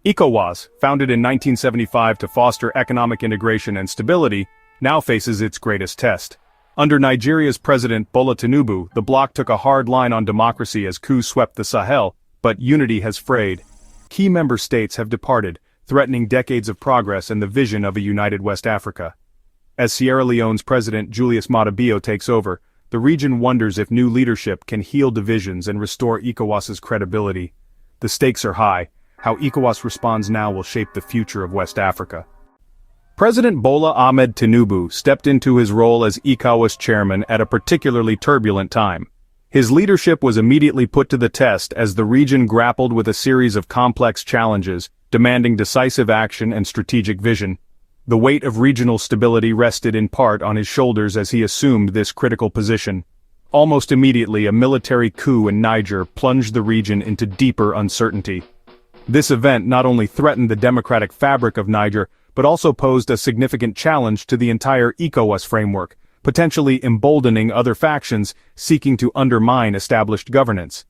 ECOWAS, founded in 1975 to foster economic integration and stability, now faces its greatest test. Under Nigeria's President Bola Tinubu, the bloc took a hard line on democracy as coups swept the Sahel, but unity has frayed. Key member states have departed, threatening decades of progress and the vision of a united West Africa. As Sierra Leone's President Julius Maada Bio takes over, the region wonders if new leadership can heal divisions and restore ECOWAS's credibility. The stakes are high. How ECOWAS responds now will shape the future of West Africa. President Bola Ahmed Tinubu stepped into his role as ECOWAS chairman at a particularly turbulent time. His leadership was immediately put to the test as the region grappled with a series of complex challenges, demanding decisive action and strategic vision. The weight of regional stability rested in part on his shoulders as he assumed this critical position. Almost immediately, a military coup in Niger plunged the region into deeper uncertainty. This event not only threatened the democratic fabric of Niger, but also posed a significant challenge to the entire ECOWAS framework, potentially emboldening other factions seeking to undermine established governance.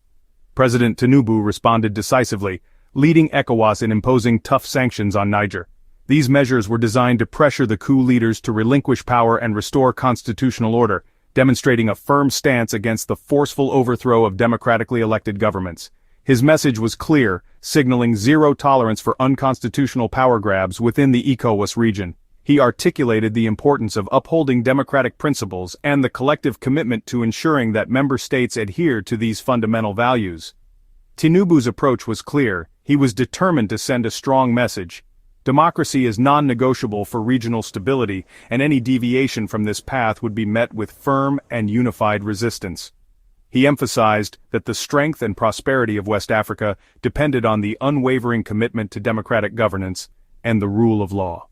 President Tinubu responded decisively, leading ECOWAS in imposing tough sanctions on Niger. These measures were designed to pressure the coup leaders to relinquish power and restore constitutional order, demonstrating a firm stance against the forceful overthrow of democratically elected governments. His message was clear, signaling zero tolerance for unconstitutional power grabs within the ECOWAS region. He articulated the importance of upholding democratic principles and the collective commitment to ensuring that member states adhere to these fundamental values. Tinubu's approach was clear. He was determined to send a strong message. Democracy is non-negotiable for regional stability, and any deviation from this path would be met with firm and unified resistance. He emphasized that the strength and prosperity of West Africa depended on the unwavering commitment to democratic governance and the rule of law.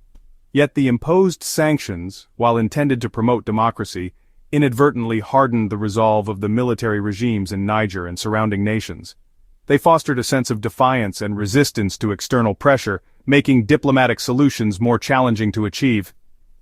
Yet the imposed sanctions, while intended to promote democracy, inadvertently hardened the resolve of the military regimes in Niger and surrounding nations. They fostered a sense of defiance and resistance to external pressure, making diplomatic solutions more challenging to achieve.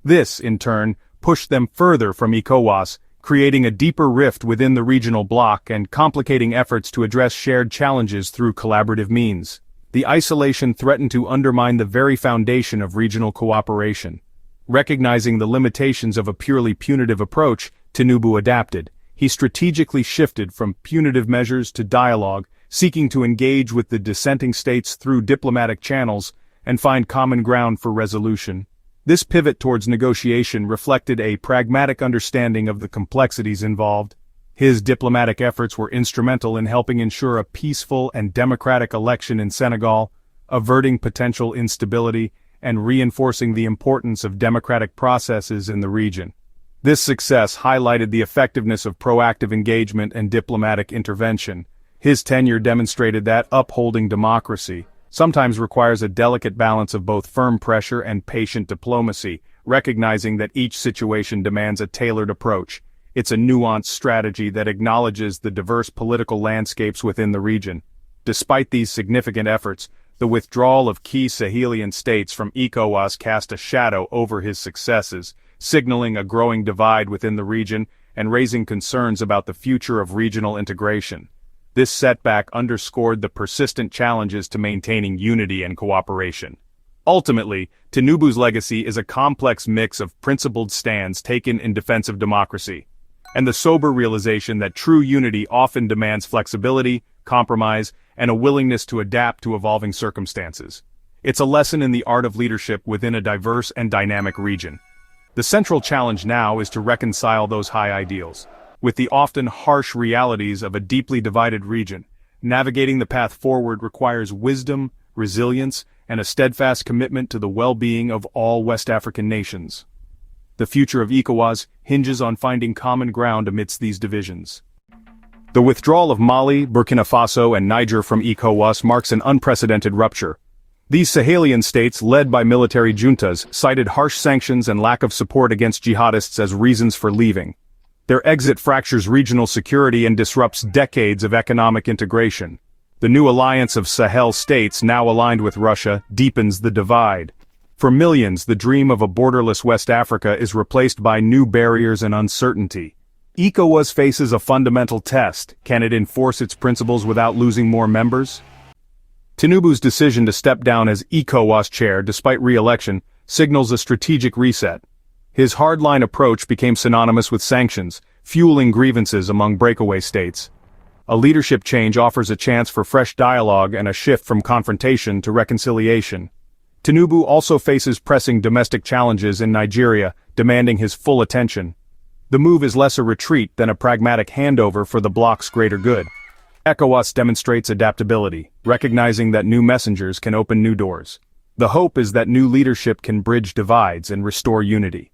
This, in turn, pushed them further from ECOWAS, creating a deeper rift within the regional bloc and complicating efforts to address shared challenges through collaborative means. The isolation threatened to undermine the very foundation of regional cooperation. Recognizing the limitations of a purely punitive approach, Tinubu adapted. He strategically shifted from punitive measures to dialogue, seeking to engage with the dissenting states through diplomatic channels and find common ground for resolution. This pivot towards negotiation reflected a pragmatic understanding of the complexities involved. His diplomatic efforts were instrumental in helping ensure a peaceful and democratic election in Senegal, averting potential instability and reinforcing the importance of democratic processes in the region. This success highlighted the effectiveness of proactive engagement and diplomatic intervention. His tenure demonstrated that upholding democracy sometimes requires a delicate balance of both firm pressure and patient diplomacy, recognizing that each situation demands a tailored approach. It's a nuanced strategy that acknowledges the diverse political landscapes within the region. Despite these significant efforts, the withdrawal of key Sahelian states from ECOWAS cast a shadow over his successes, signaling a growing divide within the region and raising concerns about the future of regional integration. This setback underscored the persistent challenges to maintaining unity and cooperation. Ultimately, Tinubu's legacy is a complex mix of principled stands taken in defense of democracy, and the sober realization that true unity often demands flexibility, compromise, and a willingness to adapt to evolving circumstances. It's a lesson in the art of leadership within a diverse and dynamic region. The central challenge now is to reconcile those high ideals with the often harsh realities of a deeply divided region. Navigating the path forward requires wisdom, resilience, and a steadfast commitment to the well-being of all West African nations. The future of ECOWAS hinges on finding common ground amidst these divisions. The withdrawal of Mali, Burkina Faso, and Niger from ECOWAS marks an unprecedented rupture. These Sahelian states, led by military juntas, cited harsh sanctions and lack of support against jihadists as reasons for leaving. Their exit fractures regional security and disrupts decades of economic integration. The new alliance of Sahel states, now aligned with Russia, deepens the divide. For millions, the dream of a borderless West Africa is replaced by new barriers and uncertainty. ECOWAS faces a fundamental test. Can it enforce its principles without losing more members? Tinubu's decision to step down as ECOWAS Chair despite re-election signals a strategic reset. His hardline approach became synonymous with sanctions, fueling grievances among breakaway states. A leadership change offers a chance for fresh dialogue and a shift from confrontation to reconciliation. Tinubu also faces pressing domestic challenges in Nigeria, demanding his full attention. The move is less a retreat than a pragmatic handover for the bloc's greater good. ECOWAS demonstrates adaptability, recognizing that new messengers can open new doors. The hope is that new leadership can bridge divides and restore unity.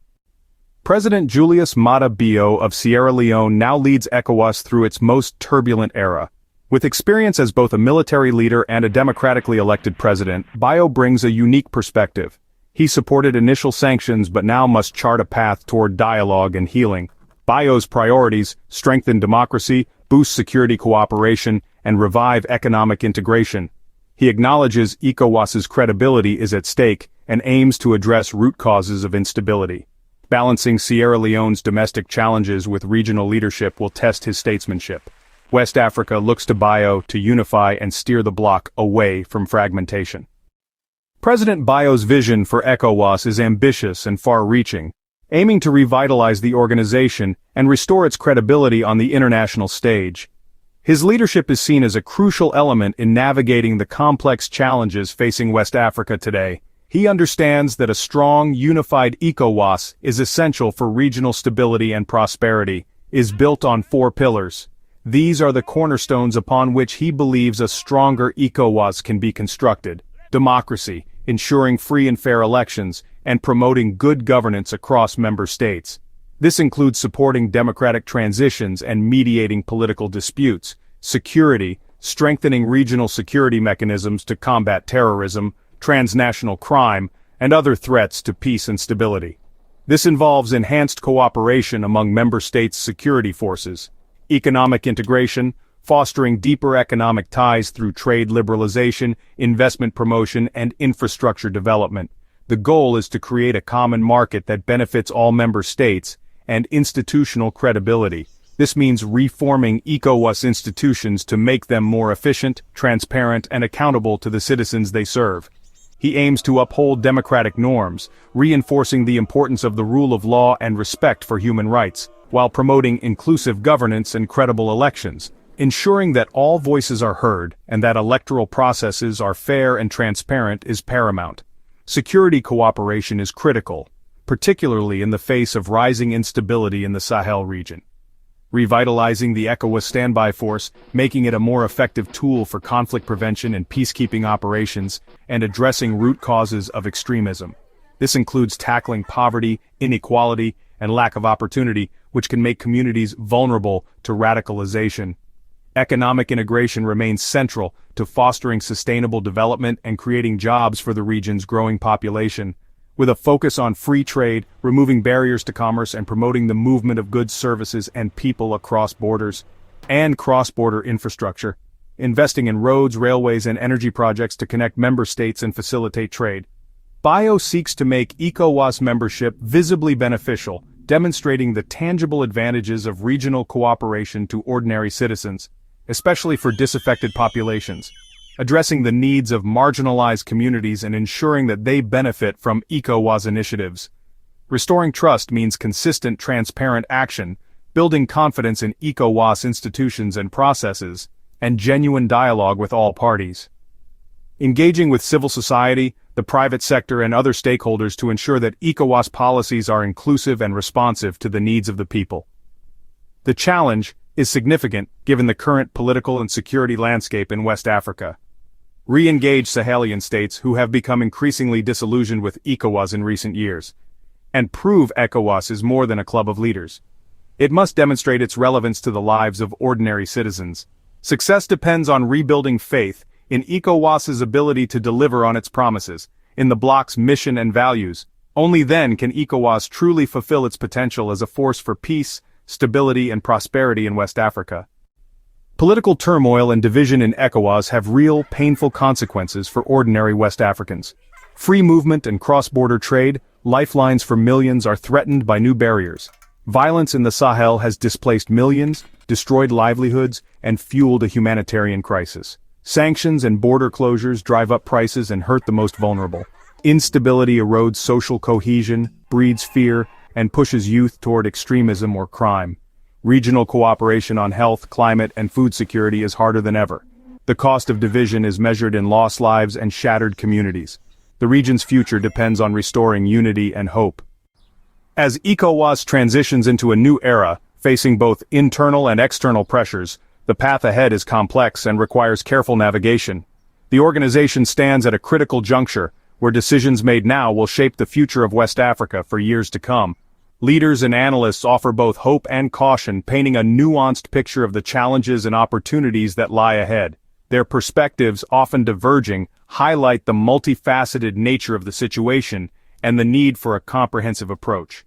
President Julius Maada Bio of Sierra Leone now leads ECOWAS through its most turbulent era. With experience as both a military leader and a democratically elected president, Bio brings a unique perspective. He supported initial sanctions but now must chart a path toward dialogue and healing. Bio's priorities: strengthen democracy, boost security cooperation, and revive economic integration. He acknowledges ECOWAS's credibility is at stake and aims to address root causes of instability. Balancing Sierra Leone's domestic challenges with regional leadership will test his statesmanship. West Africa looks to Bio to unify and steer the bloc away from fragmentation. President Bio's vision for ECOWAS is ambitious and far-reaching, aiming to revitalize the organization and restore its credibility on the international stage. His leadership is seen as a crucial element in navigating the complex challenges facing West Africa today. He understands that a strong, unified ECOWAS is essential for regional stability and prosperity, is built on 4 pillars. These are the cornerstones upon which he believes a stronger ECOWAS can be constructed: democracy, ensuring free and fair elections, and promoting good governance across member states. This includes supporting democratic transitions and mediating political disputes, security, strengthening regional security mechanisms to combat terrorism, transnational crime, and other threats to peace and stability. This involves enhanced cooperation among member states' security forces, economic integration, fostering deeper economic ties through trade liberalization, investment promotion, and infrastructure development. The goal is to create a common market that benefits all member states, and institutional credibility. This means reforming ECOWAS institutions to make them more efficient, transparent, and accountable to the citizens they serve. He aims to uphold democratic norms, reinforcing the importance of the rule of law and respect for human rights, while promoting inclusive governance and credible elections, ensuring that all voices are heard and that electoral processes are fair and transparent is paramount. Security cooperation is critical, particularly in the face of rising instability in the Sahel region. Revitalizing the ECOWAS standby force, making it a more effective tool for conflict prevention and peacekeeping operations, and addressing root causes of extremism. This includes tackling poverty, inequality, and lack of opportunity, which can make communities vulnerable to radicalization. Economic integration remains central to fostering sustainable development and creating jobs for the region's growing population. With a focus on free trade, removing barriers to commerce, and promoting the movement of goods, services, and people across borders, and cross-border infrastructure, investing in roads, railways, and energy projects to connect member states and facilitate trade. Bio seeks to make ECOWAS membership visibly beneficial, demonstrating the tangible advantages of regional cooperation to ordinary citizens, especially for disaffected populations, addressing the needs of marginalized communities and ensuring that they benefit from ECOWAS initiatives. Restoring trust means consistent, transparent action, building confidence in ECOWAS institutions and processes, and genuine dialogue with all parties. Engaging with civil society, the private sector, and other stakeholders to ensure that ECOWAS policies are inclusive and responsive to the needs of the people. The challenge is significant given the current political and security landscape in West Africa. Re-engage Sahelian states who have become increasingly disillusioned with ECOWAS in recent years, and prove ECOWAS is more than a club of leaders. It must demonstrate its relevance to the lives of ordinary citizens. Success depends on rebuilding faith in ECOWAS's ability to deliver on its promises, in the bloc's mission and values. Only then can ECOWAS truly fulfill its potential as a force for peace, stability, and prosperity in West Africa. Political turmoil and division in ECOWAS have real, painful consequences for ordinary West Africans. Free movement and cross-border trade, lifelines for millions, are threatened by new barriers. Violence in the Sahel has displaced millions, destroyed livelihoods, and fueled a humanitarian crisis. Sanctions and border closures drive up prices and hurt the most vulnerable. Instability erodes social cohesion, breeds fear, and pushes youth toward extremism or crime. Regional cooperation on health, climate, and food security is harder than ever. The cost of division is measured in lost lives and shattered communities. The region's future depends on restoring unity and hope. As ECOWAS transitions into a new era, facing both internal and external pressures, the path ahead is complex and requires careful navigation. The organization stands at a critical juncture, where decisions made now will shape the future of West Africa for years to come. Leaders and analysts offer both hope and caution, painting a nuanced picture of the challenges and opportunities that lie ahead. Their perspectives, often diverging, highlight the multifaceted nature of the situation and the need for a comprehensive approach.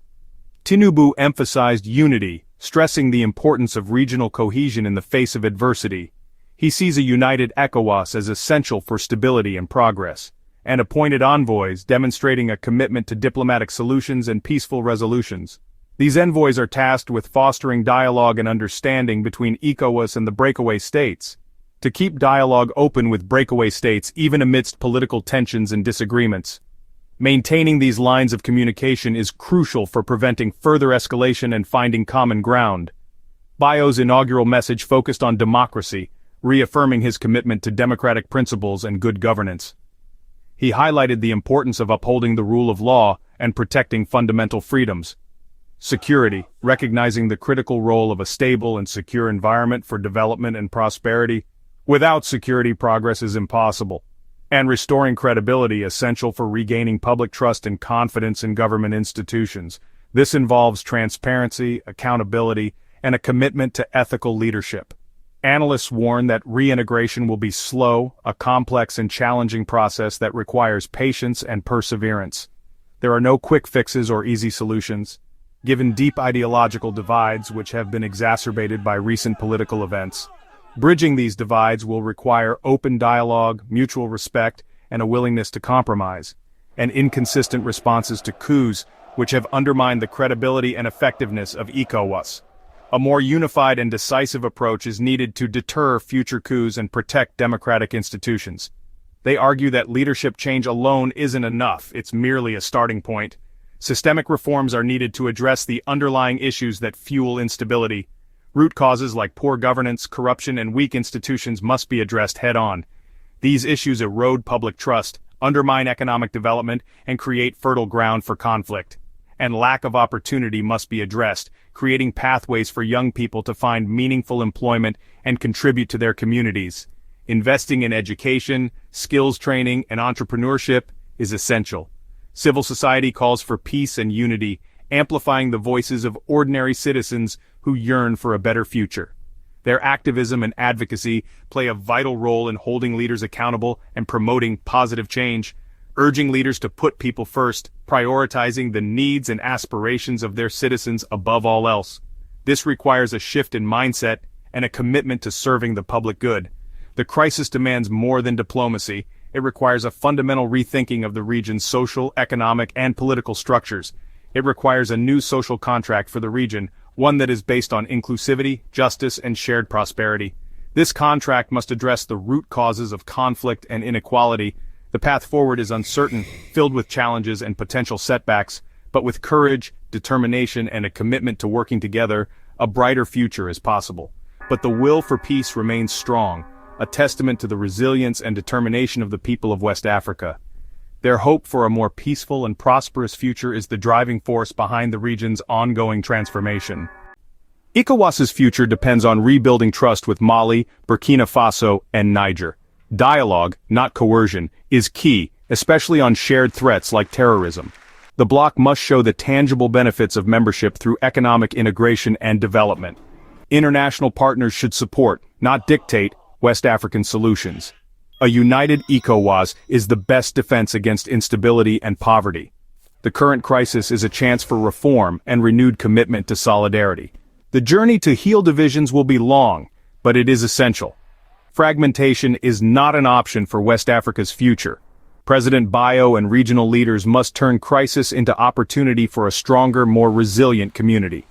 Tinubu emphasized unity, stressing the importance of regional cohesion in the face of adversity. He sees a united ECOWAS as essential for stability and progress, and appointed envoys demonstrating a commitment to diplomatic solutions and peaceful resolutions. These envoys are tasked with fostering dialogue and understanding between ECOWAS and the breakaway states, to keep dialogue open with breakaway states even amidst political tensions and disagreements. Maintaining these lines of communication is crucial for preventing further escalation and finding common ground. Bayo's inaugural message focused on democracy, reaffirming his commitment to democratic principles and good governance. He highlighted the importance of upholding the rule of law and protecting fundamental freedoms. Security, recognizing the critical role of a stable and secure environment for development and prosperity. Without security, progress is impossible. And restoring credibility, essential for regaining public trust and confidence in government institutions. This involves transparency, accountability, and a commitment to ethical leadership. Analysts warn that reintegration will be slow, a complex and challenging process that requires patience and perseverance. There are no quick fixes or easy solutions. Given deep ideological divides which have been exacerbated by recent political events, bridging these divides will require open dialogue, mutual respect, and a willingness to compromise, and inconsistent responses to coups which have undermined the credibility and effectiveness of ECOWAS. A more unified and decisive approach is needed to deter future coups and protect democratic institutions. They argue that leadership change alone isn't enough, it's merely a starting point. Systemic reforms are needed to address the underlying issues that fuel instability. Root causes like poor governance, corruption, and weak institutions must be addressed head-on. These issues erode public trust, undermine economic development, and create fertile ground for conflict. And lack of opportunity must be addressed, creating pathways for young people to find meaningful employment and contribute to their communities. Investing in education, skills training, and entrepreneurship is essential. Civil society calls for peace and unity, amplifying the voices of ordinary citizens who yearn for a better future. Their activism and advocacy play a vital role in holding leaders accountable and promoting positive change, urging leaders to put people first, prioritizing the needs and aspirations of their citizens above all else. This requires a shift in mindset and a commitment to serving the public good. The crisis demands more than diplomacy. It requires a fundamental rethinking of the region's social, economic, and political structures. It requires a new social contract for the region, one that is based on inclusivity, justice, and shared prosperity. This contract must address the root causes of conflict and inequality. The path forward is uncertain, filled with challenges and potential setbacks, but with courage, determination, and a commitment to working together, a brighter future is possible. But the will for peace remains strong, a testament to the resilience and determination of the people of West Africa. Their hope for a more peaceful and prosperous future is the driving force behind the region's ongoing transformation. ECOWAS's future depends on rebuilding trust with Mali, Burkina Faso, and Niger. Dialogue, not coercion, is key, especially on shared threats like terrorism. The bloc must show the tangible benefits of membership through economic integration and development. International partners should support, not dictate, West African solutions. A united ECOWAS is the best defense against instability and poverty. The current crisis is a chance for reform and renewed commitment to solidarity. The journey to heal divisions will be long, but it is essential. Fragmentation is not an option for West Africa's future. President Bayo and regional leaders must turn crisis into opportunity for a stronger, more resilient community.